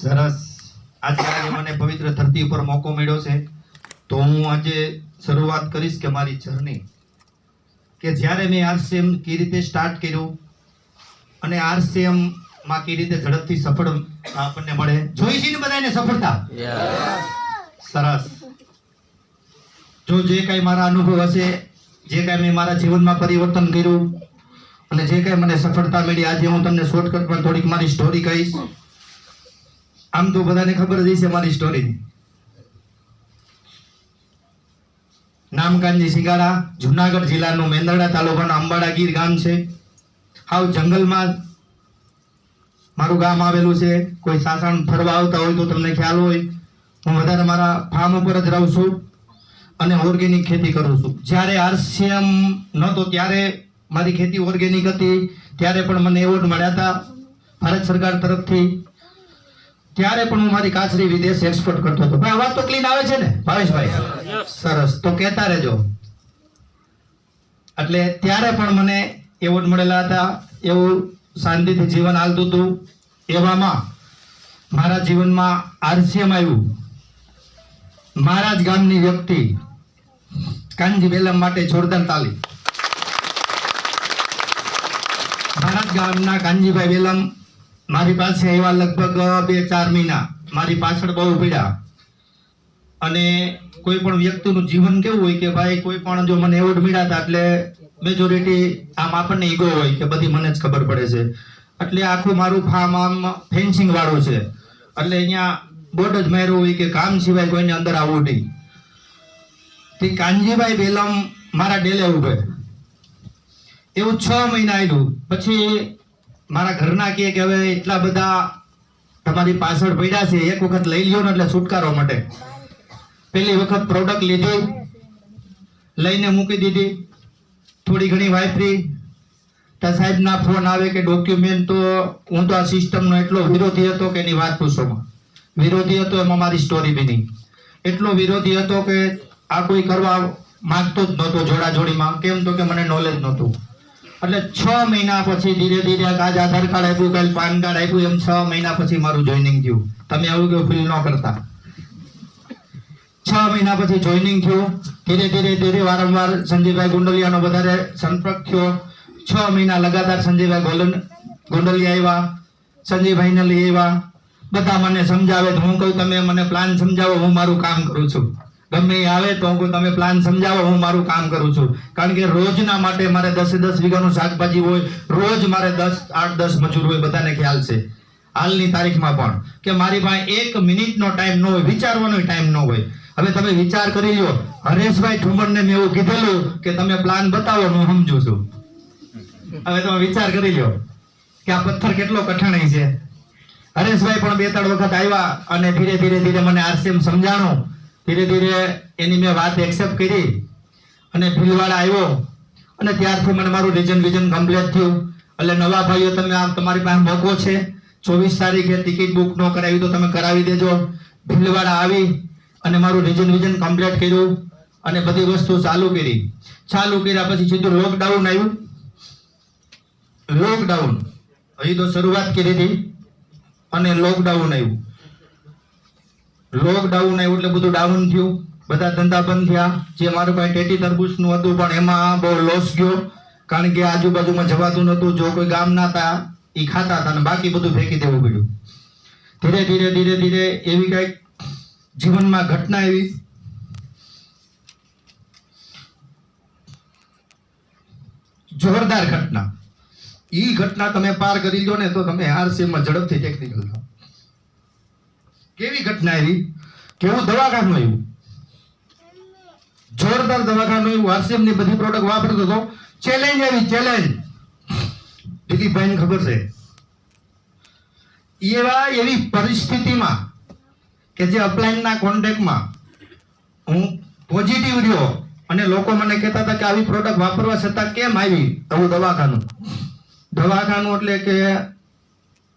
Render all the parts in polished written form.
સરસ. આજે મને પવિત્ર ધરતી ઉપર મોકો મળ્યો છે તો હું આજે શરૂઆત કરીશ કે મારી જર્ની કે જ્યારે મેં આરસીએમ કેવી રીતે સ્ટાર્ટ કર્યું અને આરસીએમ માં કેવી રીતે ઝડપથી સફળ આપણને મળે. જોઈ છે ને બધાને સફળતા? સરસ. જો જે કઈ મારા અનુભવ હશે, જે કઈ મેં મારા જીવનમાં પરિવર્તન કર્યું અને જે કઈ મને સફળતા મળી, આજે હું તમને શોર્ટકટમાં થોડીક મારી સ્ટોરી કહીશ. આમ તો બધાને ખબર જ છે મારી સ્ટોરી. નામ કાનજી સિંગાડા, જુનાગઢ જિલ્લાનું મેંદરડા તાલુકાનું અંબાડા ગીર ગામ છે. હાવ જંગલમાં મારું ગામ આવેલું છે. કોઈ સાસણ ફરવા આવતા હોય તો તમને ખ્યાલ હોય, હું વધારે મારા ફાર્મ ઉપર જ રહું છું અને ઓર્ગેનિક ખેતી કરું છું. જ્યારે આરસીએમ નહોતો ત્યારે મારી ખેતી ઓર્ગેનિક હતી. ત્યારે પણ મને એવોર્ડ મળ્યા હતા ભારત સરકાર તરફથી. ત્યારે પણ હું મારી કાચરી વિદેશ એક્સપોર્ટ કરતો હતો. ભાઈ અવાજ તો ક્લીન આવે છે ને ભાવેશભાઈ? સરસ. તો કહેતા રહેજો. એટલે ત્યારે પણ મને એવોર્ડ મળેલા હતા. એવું શાંતિથી જીવન હાલતું હતું. એવામાં મારા જીવનમાં આરસીએમ આવ્યું. મારા જ ગામની વ્યક્તિ કાનજી બેલમ માટે જોરદાર તાલી. મારા જ ગામના કાનજીભાઈ બેલમ મારી પાસે આવ્યા. લગભગ 2-4 મહિના મારી પાછળ બહુ પડ્યા. અને કોઈ પણ વ્યક્તિનું જીવન કેવું હોય કે ભાઈ કોઈ પણ જો મને એવોર્ડ મળ્યા હતા એટલે મેજોરિટી આમ આપણને ઈગો હોય કે બધી મને જ ખબર પડે છે. એટલે આખું મારું ફાર્મ આમ ફેન્સિંગ વાળું છે. એટલે અહીંયા બોર્ડ જ માર્યું હોય કે કામ સિવાય કોઈને અંદર આવવું નહીં. તે કાનજીભાઈ બેલમ મારા ડેલે ઉભે. એવું 6 મહિના આવ્યું. પછી મારા ઘરના કહે કે હવે એટલા બધા તમારી પાછળ પડ્યા છે, એક વખત લઈ લ્યો ને એટલે છુટકારો માટે. પેલી વખત પ્રોડક્ટ લીધી, લઈને મૂકી દીધી. થોડી ઘણી વાપરી તો સાહેબના ફોન આવે કે ડોક્યુમેન્ટ. તો હું તો આ સિસ્ટમનો એટલો વિરોધી હતો કે એની વાત પૂછોમાં. વિરોધી હતો એમાં મારી સ્ટોરી બી નહીં. એટલો વિરોધી હતો કે આ કોઈ કરવા માંગતો જ નહોતો જોડાજોડીમાં. કેમ તો કે મને નોલેજ નહોતું. એટલે 6 મહિના પછી ધીરે ધીરે આજ આધાર કાર્ડ આપ્યું, કાલ પાન કાર્ડ આપ્યું, એમ 6 મહિના પછી મારું જોઈનિંગ થયું. તમે આવું કેવું ફીલ ન કરતા. 6 મહિના પછી જોઈનિંગ થયું. ધીરે ધીરે વારંવાર સંજયભાઈ ગુંડલિયાનો વધારે સંપર્ક થયો. 6 મહિના લગાતાર સંજયભાઈ ગુંડલિયા આવ્યા, સંજયભાઈને લઈ આવ્યા. બધા મને સમજાવે તો હું કહું તમે મને પ્લાન સમજાવો, હું મારું કામ કરું છું. ગમે એ આવે તો હું કહું તમે પ્લાન સમજાવો, હું મારું કામ કરું છું. કારણ કે રોજના માટે મારે 10 વીઘાનું શાકભાજી હોય, રોજ મારે 8-10 મજૂર હોય. બધાને ખ્યાલ છે હાલની તારીખમાં પણ કે મારી પાસે 1 મિનિટનો ટાઈમ ન હોય, વિચારવાનો ટાઈમ ન હોય. હવે તમે વિચાર કરી લો, હરેશભાઈ ઠુમરને મેં એવું કીધેલું કે તમે પ્લાન બતાવો, હું સમજુ છું. હવે તમે વિચાર કરી લો કે આ પથ્થર કેટલો કઠણાઈ છે. હરેશભાઈ પણ 2-3 વખત આવ્યા અને ધીરે ધીરે મને આરસીએમ સમજાણું. ધીરે ધીરે એની મેં વાત એક્સેપ્ટ કરી અને ભીલવાડા આવ્યો અને ત્યારથી મને મારું વિઝન કમ્પ્લીટ થયું. એટલે નવા ભાઈઓ તમે આમ તમારી પાસે મોકો છે, 24 તારીખે ટિકિટ બુક ન કરાવી તો તમે કરાવી દેજો. ભીલવાડા આવી અને મારું વિઝન કમ્પ્લીટ કર્યું અને બધી વસ્તુ ચાલુ કરી. ચાલુ કર્યા પછી સીધું લોકડાઉન આવ્યું. લોકડાઉન હજી તો શરૂઆત કરી હતી અને લોકડાઉન આવ્યું. લોકડાઉન આવ્યું એટલે બધું ડાઉન થયું. બધા ધંધા બંધ થયા. જે મારું પાસે ટેટી તરબૂચનું હતું પણ એમાં બહુ લોસ ગયો. કારણ કે આજુબાજુમાં જવાતું નહોતું. જો કોઈ ગામ ના હતા એ ખાતા હતા અને બાકી બધું ફેંકી દેવું પડ્યું. ધીરે ધીરે એવી કઈક જીવનમાં ઘટના એવી જોરદાર ઘટના. એ ઘટના તમે પાર કરી લો ને તો તમે આરસીએમમાં ઝડપથી ટેકનિકલ થાવ. કેવી ઘટના આવી, કેવું દવાખાનું આવ્યું, જોરદાર દવાખાનું આવ્યું. આરસીએમની બધી પ્રોડક્ટ વાપરતો હતો. ચેલેન્જ આવી, ચેલેન્જ. દિલીપભાઈને ખબર છે. એવી પરિસ્થિતિમાં કે જે અપલાઈનના કોન્ટેક્ટમાં હું પોઝિટિવ રહ્યો અને લોકો મને કહેતા હતા કે આવી પ્રોડક્ટ વાપરવા છતાં કેમ આવી. આવું દવાખાનું એટલે કે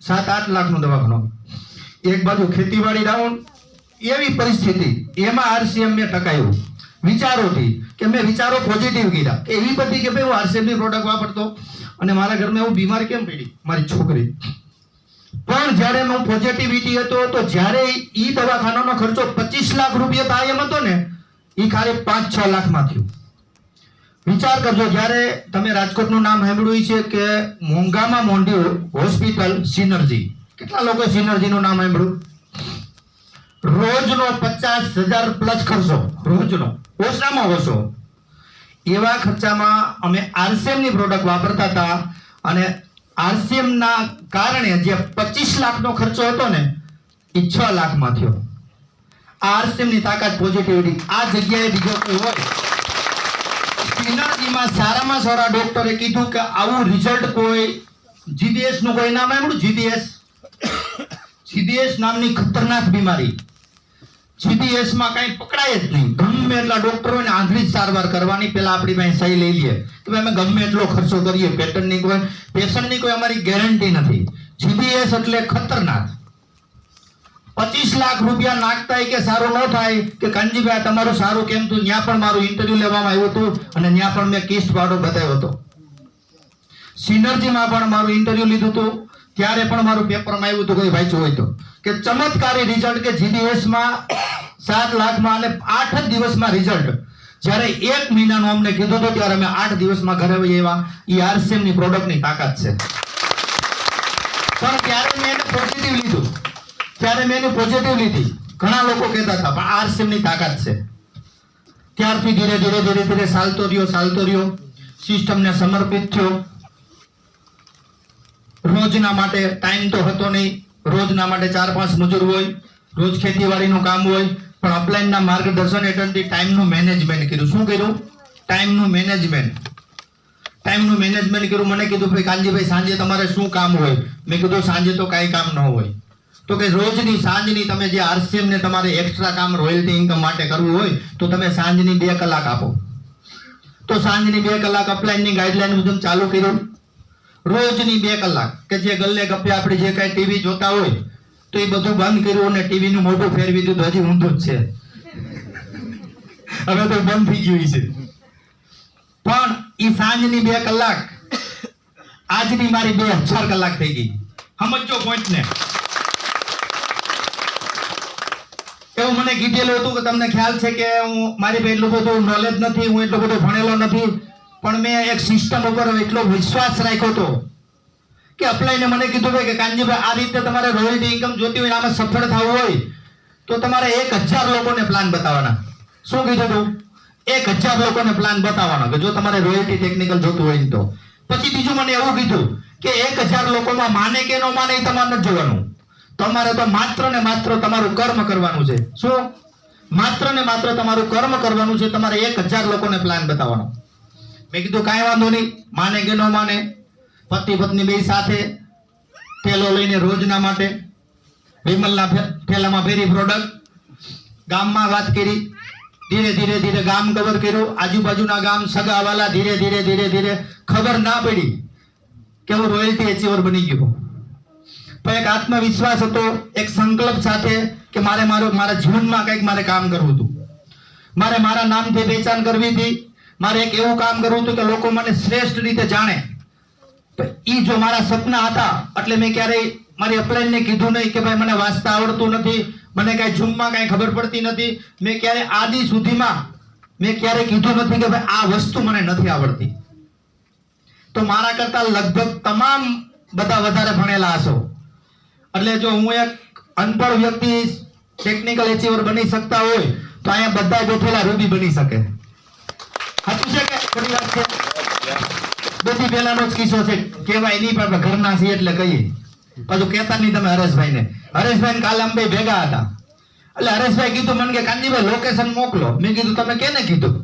7-8 લાખનું દવાખાનું. એક બાજુ ખેતીવાડી ડાઉન, એવી પરિસ્થિતિ. એમાં આરસીએમ મેં ટકાયું વિચારોથી કે મેં વિચારો પોઝિટિવ કર્યા. એવી બધી કે ભાઈ હું આરસીએમની પ્રોડક્ટ વાપરતો અને મારા ઘરમાં એવું બીમાર કેમ પડી મારી છોકરી. પણ જ્યારે હું પોઝિટિવિટી હતો તો જ્યારે ઈ દવાખાનાનો ખર્ચો 25 લાખ રૂપિયા થાય એમ હતો ને, ઈ ખાલી 5-6 લાખમાં થયું. વિચાર કરજો, જ્યારે તમે રાજકોટનું નામ સાંભળ્યું છે કે મોંઘામાં મોંઘી હોસ્પિટલ સિનર્જી. કેટલા લોકો સિનર્જીનું નામ સાંભળ્યું? રોજનો 50,000 પ્લસ ખર્ચો, રોજનો ઓછામાં ઓછો. એવા ખર્ચામાં અમે આરસીએમ ની પ્રોડક્ટ વાપરતા હતા અને આરસીએમ ના કારણે જે 25 લાખનો ખર્ચો હતો ને એ 6 લાખમાં થયો. આરસીએમ ની તાકાત, પોઝિટિવિટી. આ જગ્યાએ બીજો કોઈ હોય, સિનર્જીમાં સારામાં સારા ડોક્ટરે કીધું કે આવું રિઝલ્ટ કોઈ જીડીએસ નું કોઈ નામ આવ્યું? જીડીએસ નામની ખતરનાક બીમારી. જીડીએસ માં કઈ પકડાય જ નહીં. ગમે એટલા ડોક્ટરો ને આંધળી સારવાર કરવાની, પેલા આપણી પાસે સહી લઈ લઈએ કે અમે ગમે એટલો ખર્ચો કરીએ, પેશન્ટની કોઈ અમારી ગેરંટી નથી. જીડીએસ એટલે ખતરનાક. 25 લાખ રૂપિયા નાખતા કે સારું ન થાય કે કાનજીભાઈ તમારું સારું કેમ થયું? ત્યાં પણ મારું ઇન્ટરવ્યુ લેવામાં આવ્યું હતું અને ત્યાં પણ મેં કેસ પાડો બતાવ્યો હતો. સિનર્જીમાં પણ મારું ઇન્ટરવ્યુ લીધું હતું, ત્યારે પણ મારું પેપરમાં આવ્યું હતું, કોઈ વાંચ્યું હોય તો, કે ચમત્કારી રિઝલ્ટ કે જીડીએસ માં 7 લાખમાં અને 8 જ દિવસમાં રિઝલ્ટ. જ્યારે 1 મહિનાનું અમને કીધું હતું ત્યારે અમે 8 દિવસમાં ઘરે આવ્યા. એ આરસીએમ ની પ્રોડક્ટની તાકાત છે. પણ ત્યારે મેં એને પોઝિટિવ લીધું, ત્યારે મેં એની પોઝિટિવ લીધી. ઘણા લોકો કહેતા હતા પણ આરસીએમ ની તાકાત છે. ત્યારથી ધીરે ધીરે ચાલતો રહ્યો, સિસ્ટમને સમર્પિત થયો. રોજના માટે ટાઈમ તો હતો નહીં, રોજના માટે 4-5 મજૂર હોય, રોજ ખેતીવાડીનું કામ હોય, પણ અપલાઈનના માર્ગદર્શન હેઠળથી ટાઈમનું મેનેજમેન્ટ કર્યું. શું કર્યું? ટાઈમનું મેનેજમેન્ટ કર્યું. મને કીધું ભાઈ કાનજીભાઈ સાંજે તમારે શું કામ હોય? મેં કીધું સાંજે તો કાંઈ કામ ન હોય. તો કે રોજની સાંજની તમે જે આરસીએમ ને તમારે એક્સ્ટ્રા કામ રોયલ્ટી ઇન્કમ માટે કરવું હોય તો તમે સાંજની 2 કલાક આપો. તો સાંજની 2 કલાક અપલાઈનની ગાઈડલાઈન મુજબ ચાલુ કર્યું. રોજની 2 કલાક કે જે ગલ્લે ગપ્પે આપણે જે કઈ ટીવી જોતા હોય તો એ બધું બંધ કર્યું અને ટીવી નું મોઢું ફેરવી દીધું. હજી ઊંધું જ છે, હવે તો બંધ થઈ ગયું છે. પણ એ સાંજની 2 કલાક આજની મારી 2000 કલાક થઈ ગઈ. સમજો પોઈન્ટ ને. એવું મને કીધેલું હતું કે તમને ખ્યાલ છે કે મારી પાસે એટલું બધું નોલેજ નથી, હું એટલો બધો ભણેલો નથી, પણ મેં એક સિસ્ટમ ઉપર એટલો વિશ્વાસ રાખ્યો હતો કે અપ્લાયને મને કીધું ભાઈ કે કાનજીભાઈ આ રીતે તમારે રોયલ્ટી ઇન્કમ જોતી હોય, આમાં સફળ થવું હોય તો તમારે 1000 લોકોને પ્લાન બતાવવાના. શું કીધું તું? 1000 લોકોને પ્લાન બતાવવાનો કે જો તમારે રોયલ્ટી ટેકનિકલ જોતું હોય તો. પછી બીજું મને એવું કીધું કે 1000 લોકોમાં માને કે ન માને એ તમારે નથી જોવાનું. તમારે તો માત્ર ને માત્ર તમારું કર્મ કરવાનું છે. શું? માત્ર ને માત્ર તમારું કર્મ કરવાનું છે. તમારે 1000 લોકોને પ્લાન બતાવવાનો. મેં કીધું કાંઈ વાંધો નહીં, માને કે ન માને. પતિ પત્ની બે સાથે થેલો લઈને રોજના માટે વિમલના થેલામાં ભેરી પ્રોડક્ટ. ગામમાં વાત કરી, ધીરે ગામ કવર કર્યું, આજુબાજુના ગામ, સગાવાલા. ધીરે ખબર ના પડી કે હું રોયલ્ટી એચીવર બની ગયો. પણ એક આત્મવિશ્વાસ હતો, એક સંકલ્પ સાથે કે મારે મારા જીવનમાં કંઈક મારે કામ કરવું હતું. મારે મારા નામથી પહેચાન કરવી હતી. મારે એક એવું કામ કરવું હતું કે લોકો મને શ્રેષ્ઠ રીતે જાણે. ઈ જો મારા સપના હતા એટલે મેં ક્યારેય મારી અપ્લાયને કીધું નહીં કે ભાઈ મને વાંચતા આવડતું નથી, મને કઈ ઝૂમમાં કઈ ખબર પડતી નથી. મેં ક્યારે આદિ સુધીમાં મેં ક્યારે કીધું નથી કે ભાઈ આ વસ્તુ મને નથી આવડતી. તો મારા કરતા લગભગ તમામ બધા વધારે ભણેલા હશો. એટલે જો હું એક અનપઢ વ્યક્તિ ટેકનિકલ એચીવર બની શકતા હોય તો અહીંયા બધા બેઠેલા રૂબી બની શકે. સાચું છે કે ખોટી વાત છે? બધી પહેલાનો જ કિસ્સો છે, કહેવાય નહીં પણ ઘરના છીએ એટલે કહીએ. પાછું કહેતા નહીં તમે હરેશભાઈને. હરેશભાઈ કાલે અમે ભેગા હતા એટલે હરેશભાઈ કીધું મને કે કાનજીભાઈ લોકેશન મોકલો. મેં કીધું તમે કેને કીધું?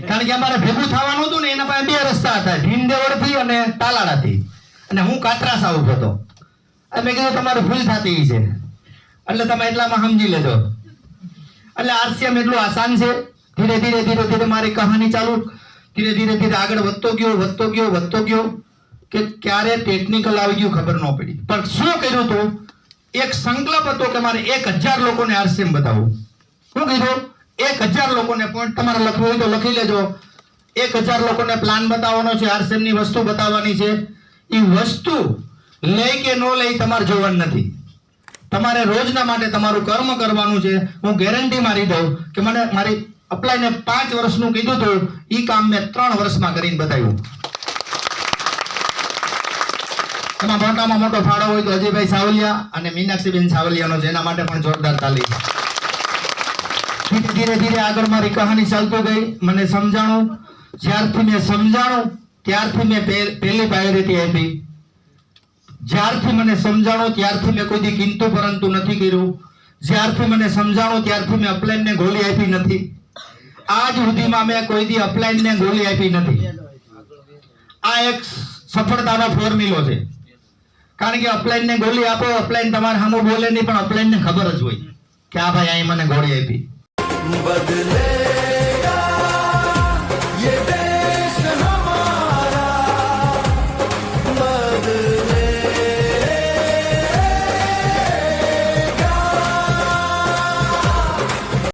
કારણ કે અમારે ભેગું થવાનું હતું ને એના પાસે 2 રસ્તા હતા, ભીમદેવળથી અને તાલાળાથી, અને હું કાતરાસ આવું હતો. મેં કીધું તમારે ભૂલ થતી છે એટલે તમે એટલામાં સમજી લેજો. એટલે આરસીએમ એટલું આસાન છે. ધીરે મારી કહાની ચાલુ. ધીરે આગળ વધતો ગયો કે ક્યારે ટેકનિકલ આવી ગયું ખબર ન પડી. પણ શું કર્યું હતું? એક સંકલ્પ હતો કે મારે 1000 લોકોને આરસીએમ બતાવવું. શું કીધું? 1000 લોકોને પોઈન્ટ તમારે લખવું હોય તો લખી લેજો. 1000 લોકોને પ્લાન બતાવવાનો છે, આરસીએમ ની વસ્તુ બતાવવાની છે. એ વસ્તુ લે કે ન લે તમારે જોવાનું નથી. તમારે રોજના માટે તમારું કર્મ કરવાનું છે. હું ગેરંટી મારી દઉં કે મને મારી અપ્લાયને 5 વર્ષનું કીધું હતું, ઈ કામ મેં 3 વર્ષમાં કરીને બતાવ્યું. એમાં મોટામાં મોટો ફાળો હોય તો અજયભાઈ સાવલિયા અને મીનાક્ષીબેન સાવલિયાનો, જેના માટે પણ જોરદાર તાલી. ધીરે ધીરે આગળ મારી કહાની ચાલતો ગઈ. મને સમજાણું, જ્યારથી મેં સમજાણું ત્યારથી મેં પહેલી પ્રાયોરિટી આપી. જ્યારથી મને સમજાણું ત્યારથી મેં કોઈ દી કિંતુ પરંતુ નથી કર્યું. જ્યારથી મને સમજાણું ત્યારથી મેં અપલાઈનને ગોળી આપી નથી. આજ સુધીમાં મેં કોઈ દી અપલાઈનને ગોળી આપી નથી. આ એક સફળતાનો ફોર્મ્યુલો છે. કારણ કે અપલાઈનને ગોળી આપો, અપલાઈન તમારે સામું બોલે નહીં, પણ અપલાઈનને ખબર જ હોય કે આ ભાઈ અહીં મને ગોળી આપી.